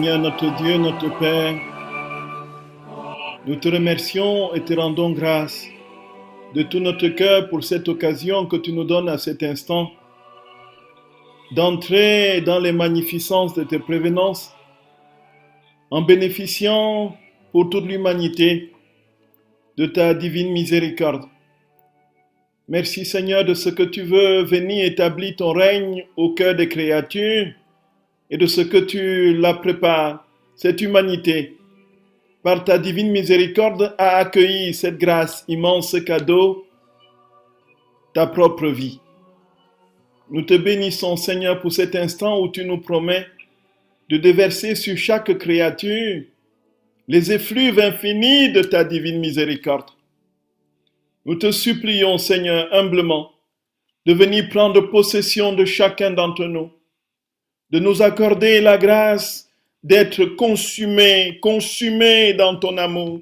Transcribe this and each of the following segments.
Seigneur, notre Dieu, notre Père, nous te remercions et te rendons grâce de tout notre cœur pour cette occasion que tu nous donnes à cet instant d'entrer dans les magnificences de tes prévenances en bénéficiant pour toute l'humanité de ta divine miséricorde. Merci Seigneur de ce que tu veux venir établir ton règne au cœur des créatures et de ce que tu la prépares, cette humanité, par ta divine miséricorde, à accueillir cette grâce immense cadeau, ta propre vie. Nous te bénissons, Seigneur, pour cet instant où tu nous promets de déverser sur chaque créature les effluves infinis de ta divine miséricorde. Nous te supplions, Seigneur, humblement, de venir prendre possession de chacun d'entre nous, de nous accorder la grâce d'être consumés dans ton amour.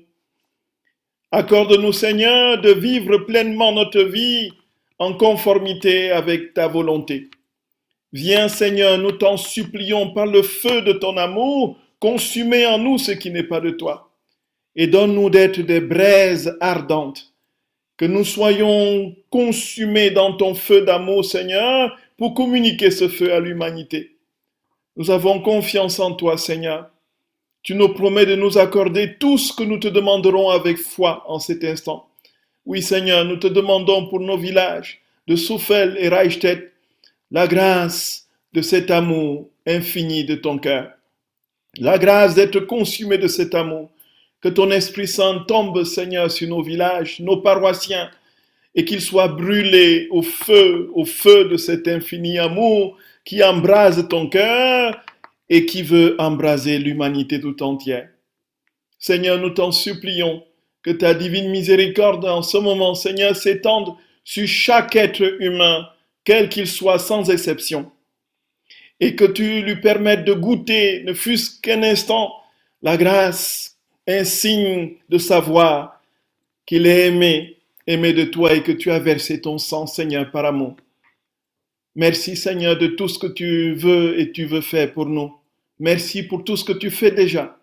Accorde-nous, Seigneur, de vivre pleinement notre vie en conformité avec ta volonté. Viens, Seigneur, nous t'en supplions par le feu de ton amour, consumer en nous ce qui n'est pas de toi. Et donne-nous d'être des braises ardentes, que nous soyons consumés dans ton feu d'amour, Seigneur, pour communiquer ce feu à l'humanité. Nous avons confiance en toi, Seigneur. Tu nous promets de nous accorder tout ce que nous te demanderons avec foi en cet instant. Oui, Seigneur, nous te demandons pour nos villages de Soufel et Reichstätt la grâce de cet amour infini de ton cœur. La grâce d'être consumé de cet amour. Que ton Esprit Saint tombe, Seigneur, sur nos villages, nos paroissiens, et qu'il soit brûlé au feu de cet infini amour qui embrase ton cœur et qui veut embraser l'humanité tout entière. Seigneur, nous t'en supplions que ta divine miséricorde en ce moment, Seigneur, s'étende sur chaque être humain, quel qu'il soit, sans exception, et que tu lui permettes de goûter, ne fût-ce qu'un instant, la grâce insigne de savoir qu'il est aimé de toi et que tu as versé ton sang, Seigneur, par amour. Merci, Seigneur, de tout ce que tu veux et tu veux faire pour nous. Merci pour tout ce que tu fais déjà.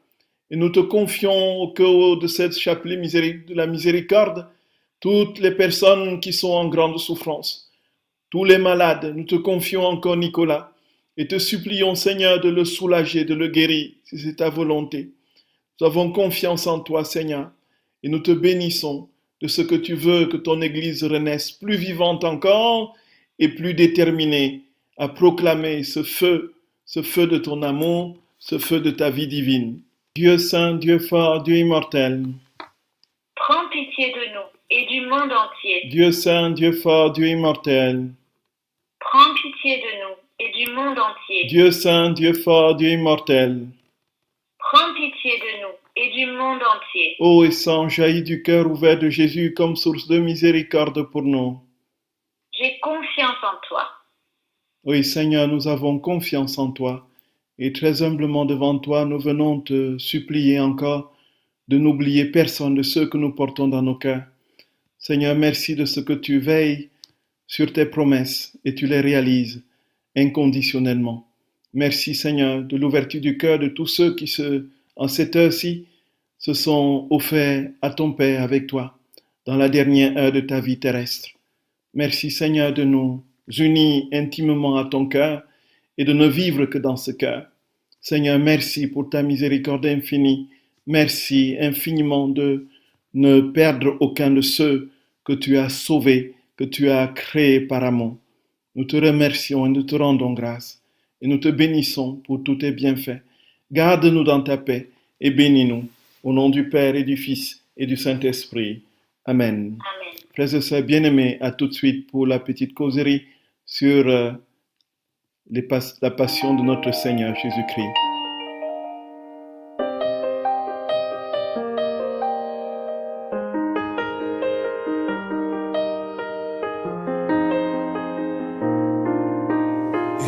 Et nous te confions au cœur de cette chapelet de la miséricorde toutes les personnes qui sont en grande souffrance, tous les malades. Nous te confions encore Nicolas et te supplions, Seigneur, de le soulager, de le guérir, si c'est ta volonté. Nous avons confiance en toi, Seigneur, et nous te bénissons de ce que tu veux que ton Église renaisse plus vivante encore et plus déterminée à proclamer ce feu de ton amour, ce feu de ta vie divine. Dieu saint, Dieu fort, Dieu immortel, prends pitié de nous et du monde entier. Dieu saint, Dieu fort, Dieu immortel, prends pitié de nous et du monde entier. Dieu saint, Dieu fort, Dieu immortel, prends pitié de nous et du monde entier. Ô et sang jaillit du cœur ouvert de Jésus comme source de miséricorde pour nous. J'ai confiance en toi. Oui, Seigneur, nous avons confiance en toi. Et très humblement devant toi, nous venons te supplier encore de n'oublier personne de ceux que nous portons dans nos cœurs. Seigneur, merci de ce que tu veilles sur tes promesses et tu les réalises inconditionnellement. Merci, Seigneur, de l'ouverture du cœur de tous ceux qui, en cette heure-ci, se sont offerts à ton Père avec toi, dans la dernière heure de ta vie terrestre. Merci, Seigneur, de nous unir intimement à ton cœur et de ne vivre que dans ce cœur. Seigneur, merci pour ta miséricorde infinie. Merci infiniment de ne perdre aucun de ceux que tu as sauvés, que tu as créés par amour. Nous te remercions et nous te rendons grâce. Et nous te bénissons pour tous tes bienfaits. Garde-nous dans ta paix et bénis-nous. Au nom du Père et du Fils et du Saint-Esprit. Amen. Amen. Frères et sœurs bien-aimés, à tout de suite pour la petite causerie sur la passion de notre Seigneur Jésus-Christ.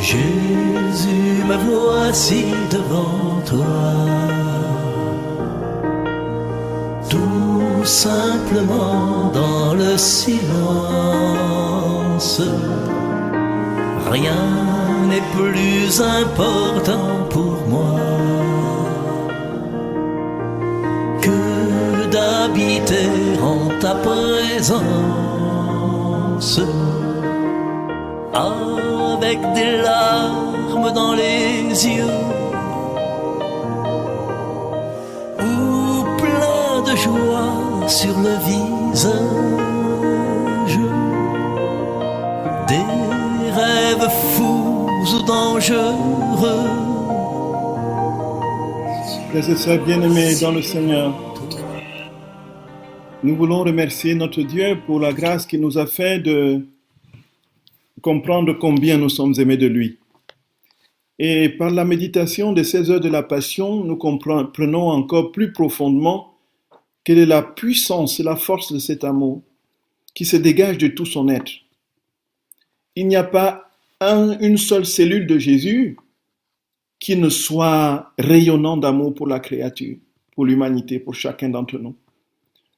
Jésus, me voici devant toi, tout simplement dans le silence. Rien n'est plus important pour moi méditer en ta présence, avec des larmes dans les yeux, ou plein de joie sur le visage, des rêves fous ou dangereux. Frères et sœurs bien-aimés dans le Seigneur, nous voulons remercier notre Dieu pour la grâce qu'il nous a fait de comprendre combien nous sommes aimés de lui. Et par la méditation des 16 heures de la Passion, nous comprenons encore plus profondément quelle est la puissance et la force de cet amour qui se dégage de tout son être. Il n'y a pas une seule cellule de Jésus qui ne soit rayonnant d'amour pour la créature, pour l'humanité, pour chacun d'entre nous.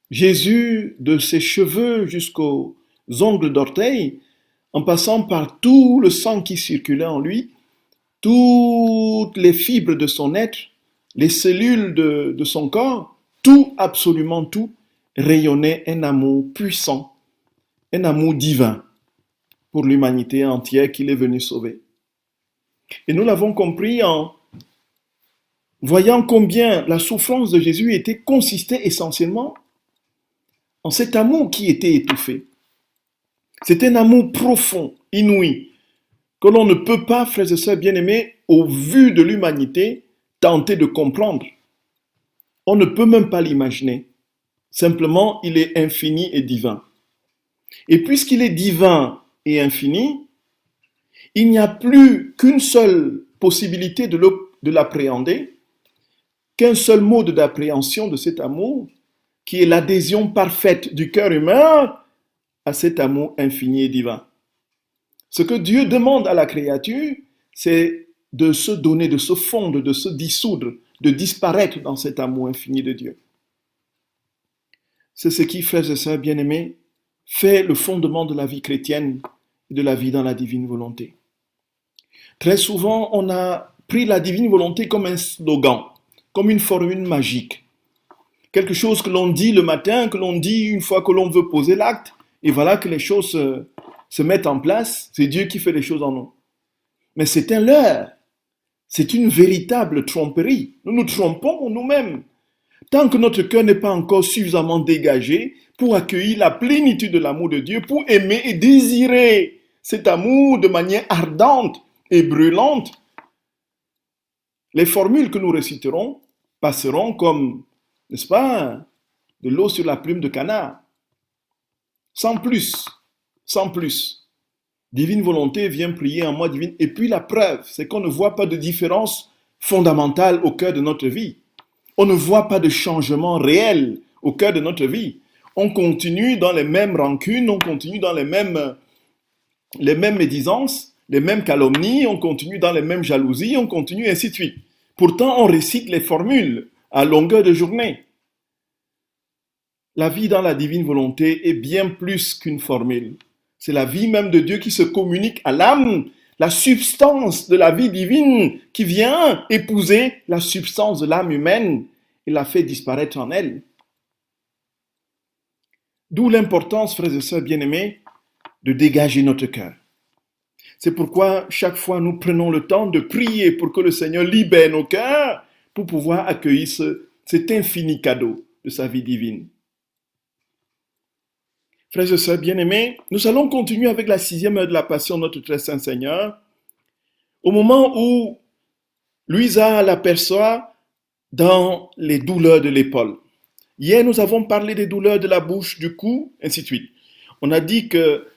Jésus, de ses cheveux jusqu'aux ongles d'orteil, en passant par tout le sang qui circulait en lui, toutes les fibres de son être, les cellules de son corps, tout, absolument tout, rayonnait un amour puissant, un amour divin pour l'humanité entière qu'il est venu sauver. Et nous l'avons compris en voyant combien la souffrance de Jésus consistait essentiellement en cet amour qui était étouffé. C'est un amour profond, inouï, que l'on ne peut pas, frères et sœurs bien-aimés, au vu de l'humanité, tenter de comprendre. On ne peut même pas l'imaginer. Simplement, il est infini et divin. Et puisqu'il est divin et infini, il n'y a plus qu'une seule possibilité de l'appréhender, qu'un seul mode d'appréhension de cet amour, qui est l'adhésion parfaite du cœur humain à cet amour infini et divin. Ce que Dieu demande à la créature, c'est de se donner, de se fondre, de se dissoudre, de disparaître dans cet amour infini de Dieu. C'est ce qui, frères et sœurs bien-aimés, fait le fondement de la vie chrétienne et de la vie dans la divine volonté. Très souvent, on a pris la divine volonté comme un slogan, comme une formule magique. Quelque chose que l'on dit le matin, que l'on dit une fois que l'on veut poser l'acte, et voilà que les choses se mettent en place. C'est Dieu qui fait les choses en nous. Mais c'est un leurre. C'est une véritable tromperie. Nous nous trompons nous-mêmes. Tant que notre cœur n'est pas encore suffisamment dégagé pour accueillir la plénitude de l'amour de Dieu, pour aimer et désirer cet amour de manière ardente et brûlante, les formules que nous réciterons passeront comme, n'est-ce pas, de l'eau sur la plume de canard. Sans plus, sans plus. Divine volonté vient prier en moi divine. Et puis la preuve, c'est qu'on ne voit pas de différence fondamentale au cœur de notre vie. On ne voit pas de changement réel au cœur de notre vie. On continue dans les mêmes rancunes, on continue dans les mêmes médisances, les mêmes calomnies, on continue dans les mêmes jalousies, on continue ainsi de suite. Pourtant, on récite les formules à longueur de journée. La vie dans la divine volonté est bien plus qu'une formule. C'est la vie même de Dieu qui se communique à l'âme, la substance de la vie divine qui vient épouser la substance de l'âme humaine et la fait disparaître en elle. D'où l'importance, frères et sœurs bien-aimés, de dégager notre cœur. C'est pourquoi chaque fois nous prenons le temps de prier pour que le Seigneur libère nos cœurs pour pouvoir accueillir cet infini cadeau de sa vie divine. Frères et sœurs bien-aimés, nous allons continuer avec la 6e heure de la Passion de notre très saint Seigneur, au moment où Louisa l'aperçoit dans les douleurs de l'épaule. Hier, nous avons parlé des douleurs de la bouche, du cou, ainsi de suite. On a dit que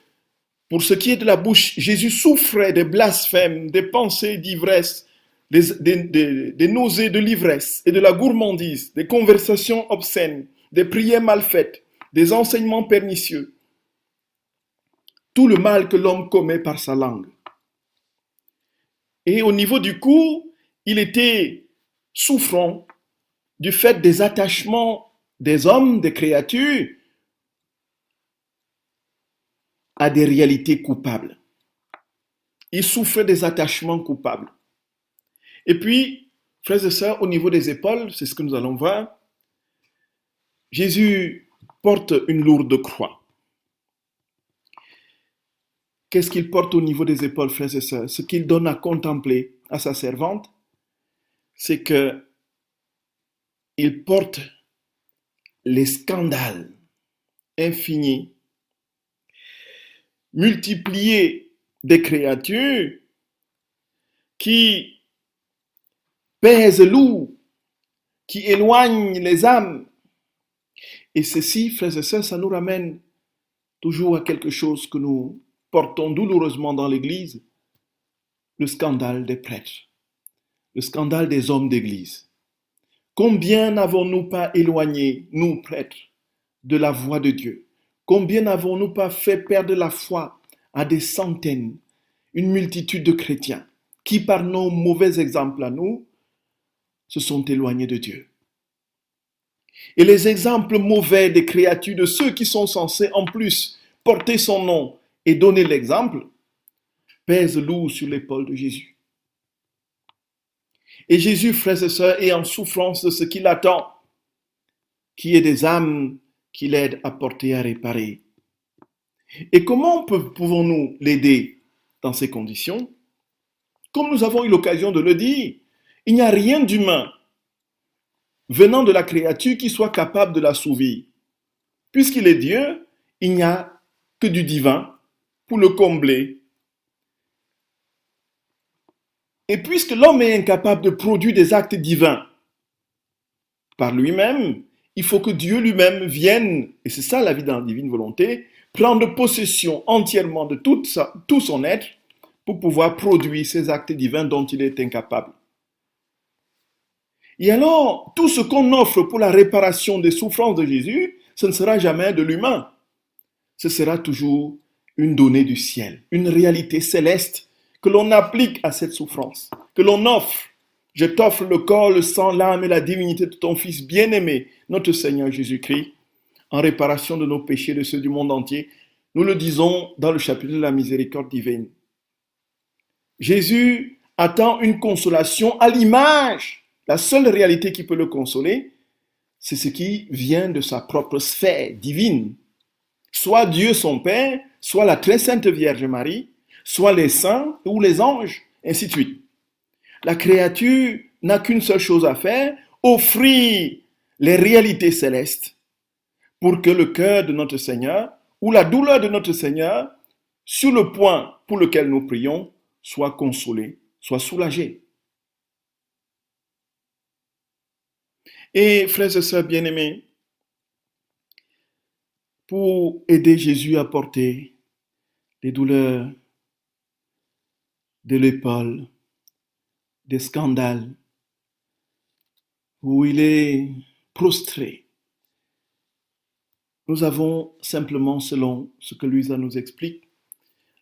pour ce qui est de la bouche, Jésus souffrait des blasphèmes, des pensées d'ivresse, des nausées de l'ivresse et de la gourmandise, des conversations obscènes, des prières mal faites, des enseignements pernicieux, tout le mal que l'homme commet par sa langue. Et au niveau du cou, il était souffrant du fait des attachements des hommes, des créatures, à des réalités coupables. Il souffrait des attachements coupables. Et puis, frères et sœurs, au niveau des épaules, c'est ce que nous allons voir, Jésus porte une lourde croix. Qu'est-ce qu'il porte au niveau des épaules, frères et sœurs? Ce qu'il donne à contempler à sa servante, c'est que il porte les scandales infinis, multipliés des créatures qui pèsent lourd, qui éloignent les âmes. Et ceci, frères et sœurs, ça nous ramène toujours à quelque chose que nous portons douloureusement dans l'Église, le scandale des prêtres, le scandale des hommes d'Église. Combien n'avons-nous pas éloigné, nous prêtres, de la voix de Dieu? Combien n'avons-nous pas fait perdre la foi à des centaines, une multitude de chrétiens qui, par nos mauvais exemples à nous, se sont éloignés de Dieu? Et les exemples mauvais des créatures, de ceux qui sont censés en plus porter son nom et donner l'exemple, pèsent lourd sur l'épaule de Jésus. Et Jésus, frères et sœurs, est en souffrance de ce qu'il attend, qui est des âmes qui l'aident à porter, à réparer. Et comment pouvons-nous l'aider dans ces conditions? Comme nous avons eu l'occasion de le dire, il n'y a rien d'humain venant de la créature qui soit capable de l'assouvir. Puisqu'il est Dieu, il n'y a que du divin pour le combler. Et puisque l'homme est incapable de produire des actes divins par lui-même, il faut que Dieu lui-même vienne, et c'est ça la vie dans la divine volonté, prendre possession entièrement de tout son être pour pouvoir produire ces actes divins dont il est incapable. Et alors, tout ce qu'on offre pour la réparation des souffrances de Jésus, ce ne sera jamais de l'humain. Ce sera toujours une donnée du ciel, une réalité céleste que l'on applique à cette souffrance, que l'on offre. Je t'offre le corps, le sang, l'âme et la divinité de ton Fils bien-aimé, notre Seigneur Jésus-Christ, en réparation de nos péchés et de ceux du monde entier. Nous le disons dans le chapitre de la miséricorde divine. Jésus attend une consolation à l'image. La seule réalité qui peut le consoler, c'est ce qui vient de sa propre sphère divine. Soit Dieu son Père, soit la très sainte Vierge Marie, soit les saints ou les anges, ainsi de suite. La créature n'a qu'une seule chose à faire, offrir les réalités célestes pour que le cœur de notre Seigneur ou la douleur de notre Seigneur, sur le point pour lequel nous prions, soit consolé, soit soulagé. Et frères et sœurs bien-aimés, pour aider Jésus à porter les douleurs de l'épaule, des scandales, où il est prostré, nous avons simplement, selon ce que Luisa nous explique,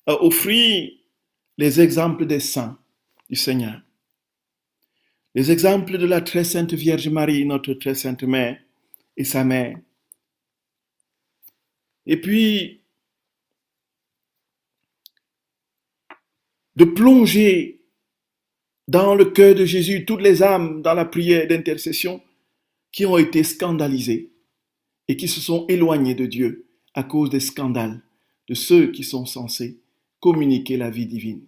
à offrir les exemples des saints du Seigneur. Les exemples de la très sainte Vierge Marie, notre très sainte mère, et sa mère. Et puis, de plonger dans le cœur de Jésus toutes les âmes dans la prière d'intercession qui ont été scandalisées et qui se sont éloignées de Dieu à cause des scandales de ceux qui sont censés communiquer la vie divine.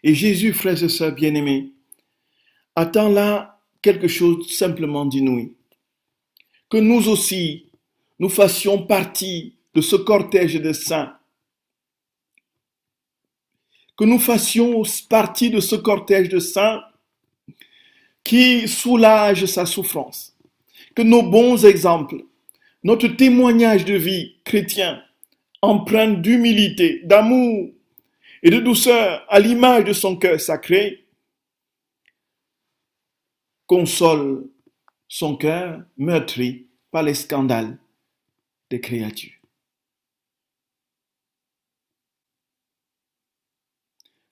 Et Jésus, frères et sœurs bien-aimés, attend là quelque chose simplement d'inouï. Que nous aussi, nous fassions partie de ce cortège de saints. Que nous fassions partie de ce cortège de saints qui soulage sa souffrance. Que nos bons exemples, notre témoignage de vie chrétien, empreint d'humilité, d'amour et de douceur à l'image de son cœur sacré, console son cœur meurtri par les scandales des créatures.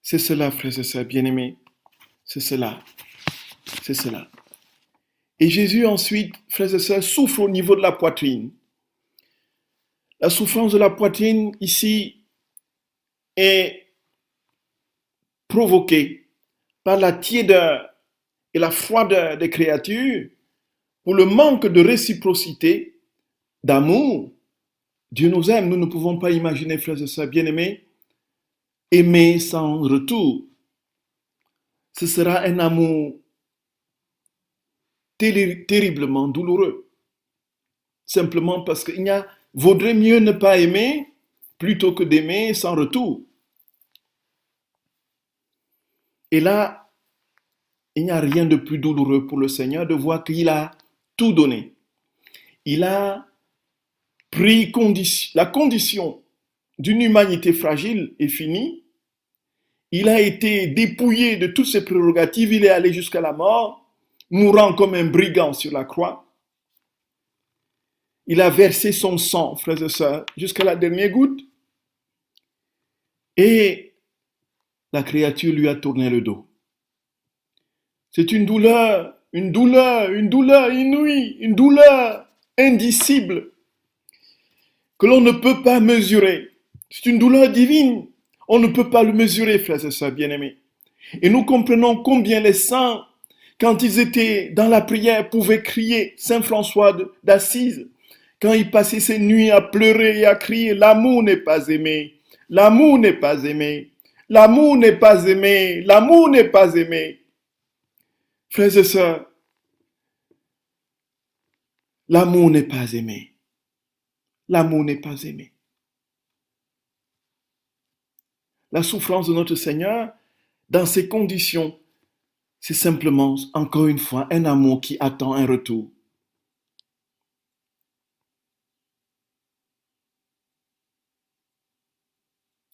C'est cela, frères et sœurs bien-aimés, c'est cela, c'est cela. Et Jésus ensuite, frères et sœurs, souffre au niveau de la poitrine. La souffrance de la poitrine ici est provoquée par la tiédeur et la froideur des créatures pour le manque de réciprocité, d'amour, Dieu nous aime. Nous ne pouvons pas imaginer, frères et sœurs bien-aimés, aimer sans retour. Ce sera un amour terriblement douloureux. Simplement parce qu'il vaudrait mieux ne pas aimer plutôt que d'aimer sans retour. Et là, il n'y a rien de plus douloureux pour le Seigneur de voir qu'il a tout donné. Il a pris la condition d'une humanité fragile et finie. Il a été dépouillé de toutes ses prérogatives. Il est allé jusqu'à la mort, mourant comme un brigand sur la croix. Il a versé son sang, frères et sœurs, jusqu'à la dernière goutte. Et la créature lui a tourné le dos. C'est une douleur inouïe, une douleur indicible que l'on ne peut pas mesurer. C'est une douleur divine. On ne peut pas le mesurer, frères et sœurs bien-aimés. Et nous comprenons combien les saints, quand ils étaient dans la prière, pouvaient crier. Saint François d'Assise, quand il passait ses nuits à pleurer et à crier, l'amour n'est pas aimé, l'amour n'est pas aimé, l'amour n'est pas aimé, l'amour n'est pas aimé. Frères et sœurs, l'amour n'est pas aimé. L'amour n'est pas aimé. La souffrance de notre Seigneur, dans ces conditions, c'est simplement, encore une fois, un amour qui attend un retour.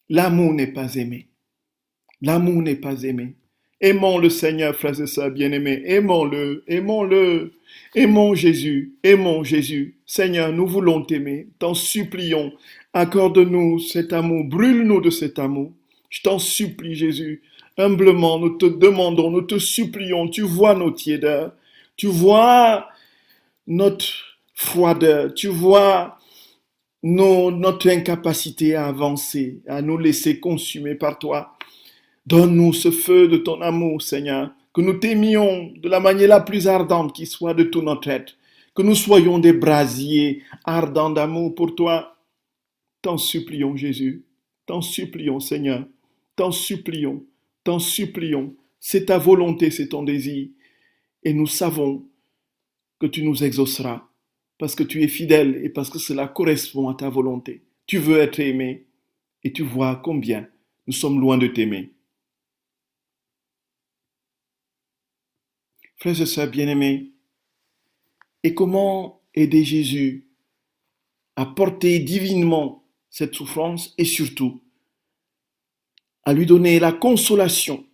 L'amour n'est pas aimé. L'amour n'est pas aimé. Aimons le Seigneur, frères et sœurs bien-aimés. Aimons-le, aimons-le. Aimons Jésus, aimons Jésus. Seigneur, nous voulons t'aimer. T'en supplions. Accorde-nous cet amour. Brûle-nous de cet amour. Je t'en supplie, Jésus. Humblement, nous te demandons, nous te supplions. Tu vois nos tiédeurs. Tu vois notre froideur. Tu vois notre incapacité à avancer, à nous laisser consumer par toi. Donne-nous ce feu de ton amour, Seigneur, que nous t'aimions de la manière la plus ardente qui soit de tout notre être, que nous soyons des brasiers ardents d'amour pour toi. T'en supplions, Jésus, t'en supplions, Seigneur, t'en supplions, t'en supplions. C'est ta volonté, c'est ton désir, et nous savons que tu nous exauceras, parce que tu es fidèle et parce que cela correspond à ta volonté. Tu veux être aimé, et tu vois combien nous sommes loin de t'aimer. Frères et sœurs bien-aimés, et comment aider Jésus à porter divinement cette souffrance et surtout à lui donner la consolation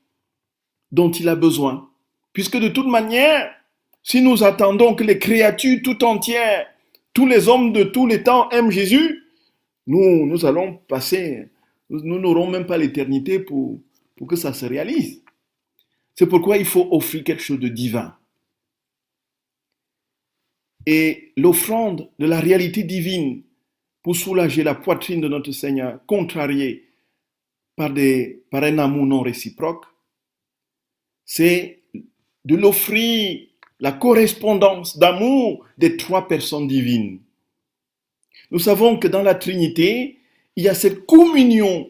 dont il a besoin. Puisque de toute manière, si nous attendons que les créatures tout entières, tous les hommes de tous les temps aiment Jésus, nous allons passer, nous n'aurons même pas l'éternité pour que ça se réalise. C'est pourquoi il faut offrir quelque chose de divin. Et l'offrande de la réalité divine pour soulager la poitrine de notre Seigneur, contrariée par un amour non réciproque, c'est de l'offrir la correspondance d'amour des trois personnes divines. Nous savons que dans la Trinité, il y a cette communion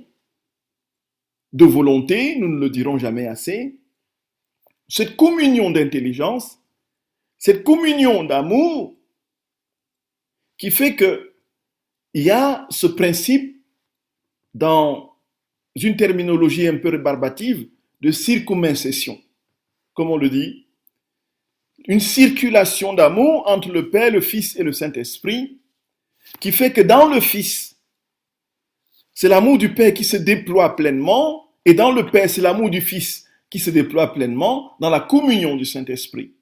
de volonté, nous ne le dirons jamais assez, cette communion d'intelligence, cette communion d'amour qui fait que il y a ce principe dans une terminologie un peu rébarbative de circumincession, comme on le dit, une circulation d'amour entre le Père, le Fils et le Saint-Esprit, qui fait que dans le Fils, c'est l'amour du Père qui se déploie pleinement, et dans le Père, c'est l'amour du Fils qui se déploie pleinement dans la communion du Saint-Esprit.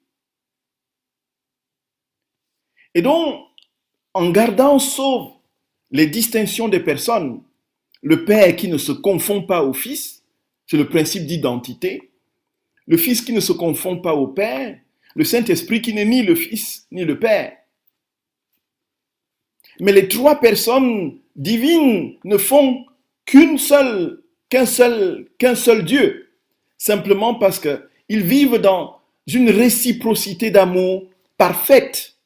Et donc, en gardant sauve les distinctions des personnes, le Père qui ne se confond pas au Fils, c'est le principe d'identité, le Fils qui ne se confond pas au Père, le Saint-Esprit qui n'est ni le Fils ni le Père. Mais les trois personnes divines ne font qu'un seul Dieu, simplement parce qu'ils vivent dans une réciprocité d'amour parfaite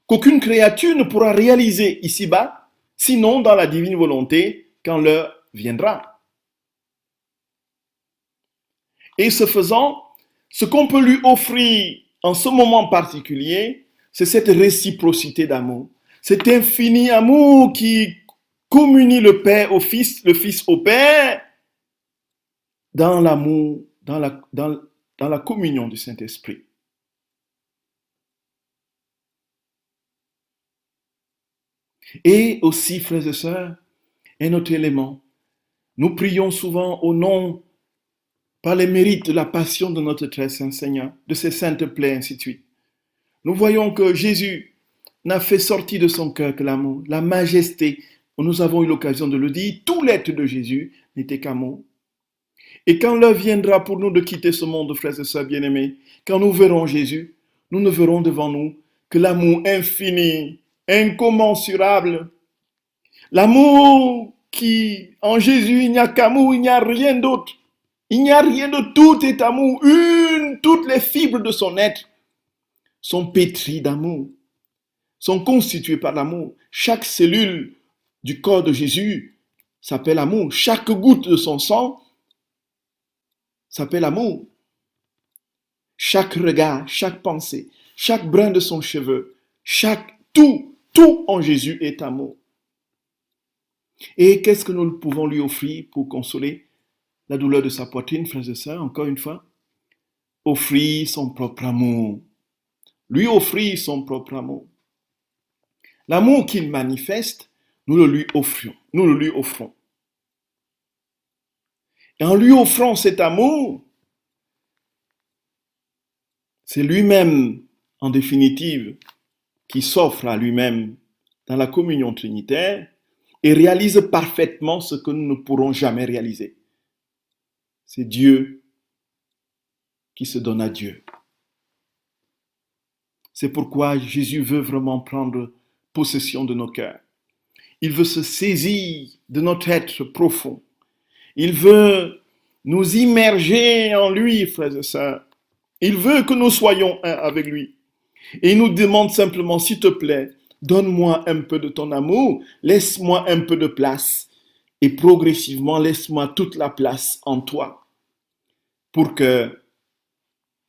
qu'aucune créature ne pourra réaliser ici-bas, sinon dans la divine volonté quand l'heure viendra. Et ce faisant, ce qu'on peut lui offrir en ce moment particulier, c'est cette réciprocité d'amour, cet infini amour qui communie le Père au Fils, le Fils au Père, dans l'amour, dans la communion du Saint-Esprit. Et aussi, frères et sœurs, un autre élément, nous prions souvent au nom, par les mérites de la passion de notre très saint Seigneur, de ses saintes plaies, ainsi de suite. Nous voyons que Jésus n'a fait sortir de son cœur que l'amour, la majesté. Nous avons eu l'occasion de le dire, tout l'être de Jésus n'était qu'amour. Et quand l'heure viendra pour nous de quitter ce monde, frères et sœurs bien-aimés, quand nous verrons Jésus, nous ne verrons devant nous que l'amour infini, incommensurable. L'amour qui, en Jésus, il n'y a qu'amour, il n'y a rien d'autre. Il n'y a rien de tout est amour. Toutes les fibres de son être sont pétries d'amour, sont constituées par l'amour. Chaque cellule du corps de Jésus s'appelle amour. Chaque goutte de son sang s'appelle amour. Chaque regard, chaque pensée, chaque brin de son cheveu, tout en Jésus est amour. Et qu'est-ce que nous pouvons lui offrir pour consoler la douleur de sa poitrine, frères et sœurs, encore une fois? Offrir son propre amour. Lui offrir son propre amour. L'amour qu'il manifeste, nous le lui offrons. Et en lui offrant cet amour, c'est lui-même, en définitive, qui s'offre à lui-même dans la communion trinitaire et réalise parfaitement ce que nous ne pourrons jamais réaliser. C'est Dieu qui se donne à Dieu. C'est pourquoi Jésus veut vraiment prendre possession de nos cœurs. Il veut se saisir de notre être profond. Il veut nous immerger en lui, frères et sœurs. Il veut que nous soyons un avec lui. Et il nous demande simplement, s'il te plaît, donne-moi un peu de ton amour, laisse-moi un peu de place. Et progressivement, laisse-moi toute la place en toi pour que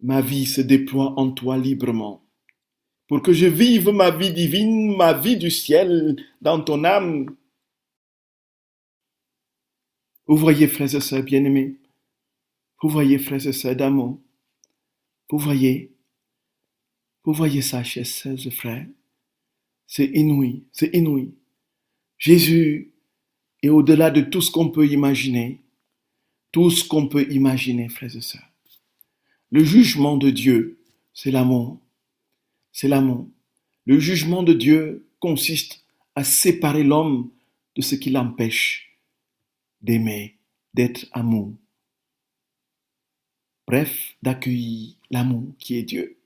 ma vie se déploie en toi librement. Pour que je vive ma vie divine, ma vie du ciel dans ton âme. Vous voyez, frères et sœurs bien-aimés, vous voyez, frères et sœurs d'amour, vous voyez ça, chers sœurs et frères, c'est inouï. Jésus est au-delà de tout ce qu'on peut imaginer, frères et sœurs. Le jugement de Dieu, c'est l'amour. Le jugement de Dieu consiste à séparer l'homme de ce qui l'empêche d'aimer, d'être amour. Bref, d'accueillir l'amour qui est Dieu.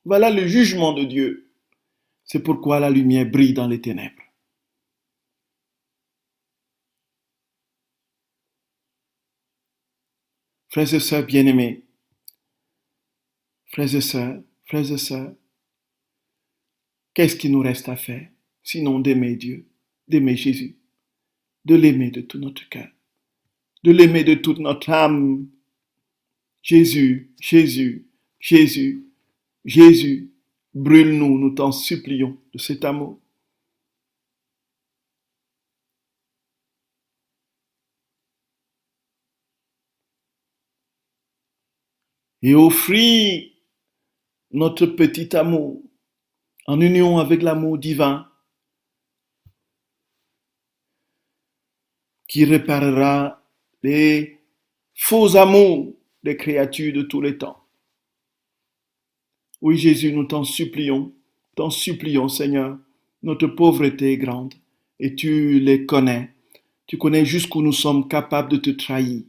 Voilà le jugement de Dieu. C'est pourquoi la lumière brille dans les ténèbres. Frères et sœurs bien-aimés, frères et sœurs, qu'est-ce qu'il nous reste à faire, sinon d'aimer Dieu, d'aimer Jésus, de l'aimer de tout notre cœur, de l'aimer de toute notre âme. Jésus, brûle-nous, nous t'en supplions, de cet amour. Et offrir notre petit amour en union avec l'amour divin qui réparera les faux amours des créatures de tous les temps. Oui, Jésus, nous t'en supplions, Seigneur. Notre pauvreté est grande et tu les connais. Tu connais jusqu'où nous sommes capables de te trahir,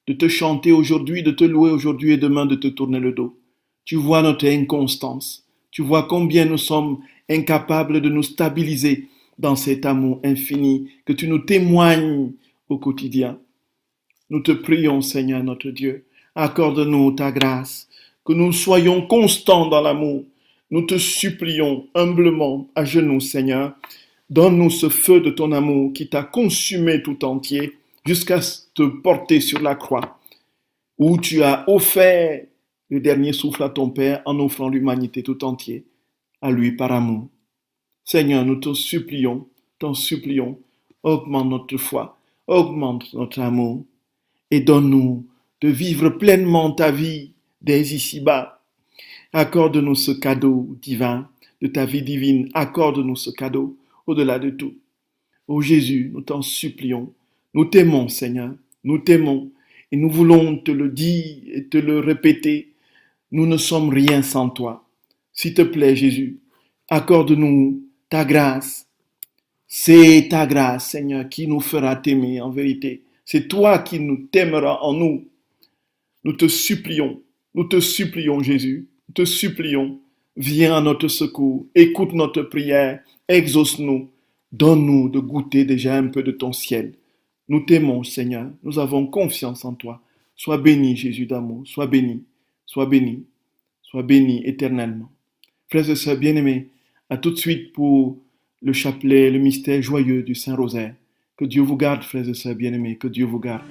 de te chanter aujourd'hui, de te louer aujourd'hui et demain de te tourner le dos. Tu vois notre inconstance. Tu vois combien nous sommes incapables de nous stabiliser dans cet amour infini que tu nous témoignes au quotidien. Nous te prions, Seigneur notre Dieu, accorde-nous ta grâce, que nous soyons constants dans l'amour. Nous te supplions humblement à genoux, Seigneur. Donne-nous ce feu de ton amour qui t'a consumé tout entier jusqu'à te porter sur la croix, où tu as offert le dernier souffle à ton Père en offrant l'humanité tout entière à lui par amour. Seigneur, nous t'en supplions, augmente notre foi, augmente notre amour et donne-nous de vivre pleinement ta vie dès ici-bas. Accorde-nous ce cadeau divin de ta vie divine. Accorde-nous ce cadeau au-delà de tout. Ô Jésus, nous t'en supplions. Nous t'aimons, Seigneur. Nous t'aimons et nous voulons te le dire et te le répéter. Nous ne sommes rien sans toi. S'il te plaît, Jésus, accorde-nous ta grâce. C'est ta grâce, Seigneur, qui nous fera t'aimer en vérité. C'est toi qui nous t'aimeras en nous. Nous te supplions, Jésus. Nous te supplions, viens à notre secours, écoute notre prière, exauce-nous, donne-nous de goûter déjà un peu de ton ciel. Nous t'aimons, Seigneur, nous avons confiance en toi. Sois béni, Jésus d'amour, sois béni, sois béni, sois béni éternellement. Frères et sœurs bien-aimés, à tout de suite pour le chapelet, le mystère joyeux du Saint-Rosaire. Que Dieu vous garde, frères et sœurs bien-aimés, que Dieu vous garde.